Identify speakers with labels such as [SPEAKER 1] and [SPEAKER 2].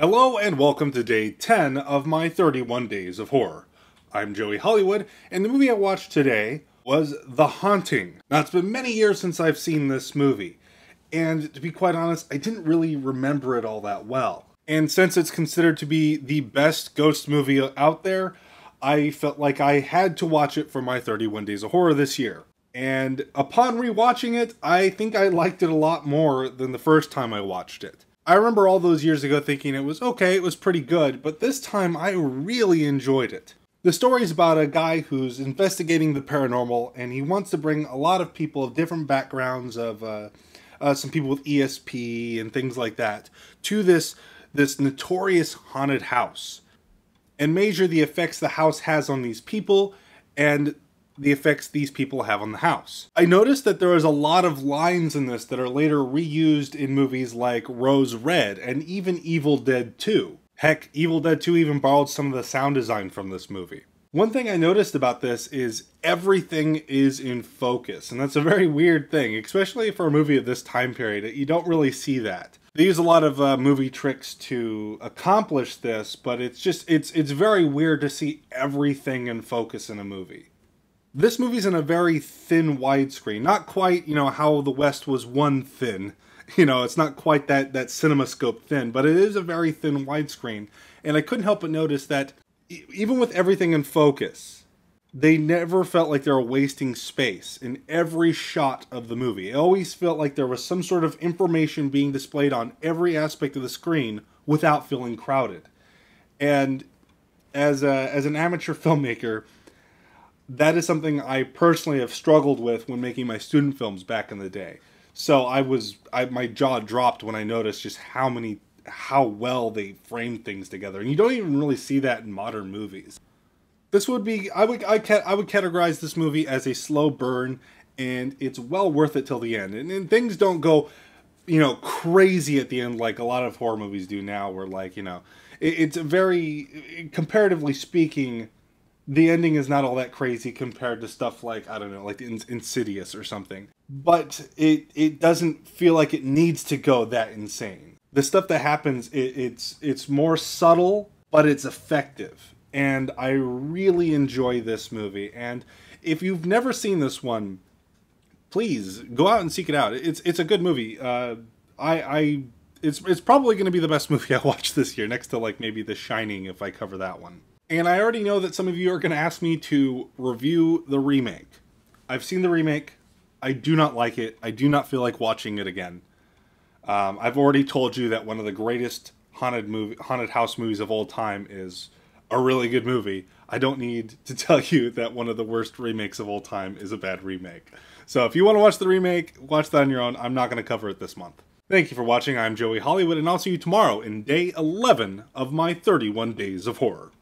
[SPEAKER 1] Hello and welcome to day 10 of my 31 Days of Horror. I'm Joey Hollywood, and the movie I watched today was The Haunting. Now, it's been many years since I've seen this movie, and to be quite honest, I didn't really remember it all that well. And since it's considered to be the best ghost movie out there, I felt like I had to watch it for my 31 Days of Horror this year. And upon rewatching it, I think I liked it a lot more than the first time I watched it. I remember all those years ago thinking it was okay, it was pretty good, but this time I really enjoyed it. The story is about a guy who's investigating the paranormal, and he wants to bring a lot of people of different backgrounds, of some people with ESP and things like that, to this notorious haunted house, and measure the effects the house has on these people, and the effects these people have on the house. I noticed that there is a lot of lines in this that are later reused in movies like Rose Red and even Evil Dead 2. Heck, Evil Dead 2 even borrowed some of the sound design from this movie. One thing I noticed about this is everything is in focus, and that's a very weird thing, especially for a movie of this time period. You don't really see that. They use a lot of movie tricks to accomplish this, but it's very weird to see everything in focus in a movie. This movie's in a very thin widescreen. Not quite, how the West was one thin. It's not quite that CinemaScope thin, but it is a very thin widescreen. And I couldn't help but notice that even with everything in focus, they never felt like they were wasting space in every shot of the movie. It always felt like there was some sort of information being displayed on every aspect of the screen without feeling crowded. And as an amateur filmmaker, that is something I personally have struggled with when making my student films back in the day. So my jaw dropped when I noticed just how well they framed things together. And you don't even really see that in modern movies. This would be, I would categorize this movie as a slow burn, and it's well worth it till the end. And things don't go, crazy at the end like a lot of horror movies do now, where it's very, comparatively speaking, the ending is not all that crazy compared to stuff like, I don't know, like Insidious or something. But it doesn't feel like it needs to go that insane. The stuff that happens, it's more subtle, but it's effective. And I really enjoy this movie. And if you've never seen this one, please go out and seek it out. It's a good movie. It's probably going to be the best movie I watched this year, next to like maybe The Shining if I cover that one. And I already know that some of you are going to ask me to review the remake. I've seen the remake. I do not like it. I do not feel like watching it again. I've already told you that one of the greatest haunted house movies of all time is a really good movie. I don't need to tell you that one of the worst remakes of all time is a bad remake. So if you want to watch the remake, watch that on your own. I'm not going to cover it this month. Thank you for watching. I'm Joey Hollywood, and I'll see you tomorrow in day 11 of my 31 Days of Horror.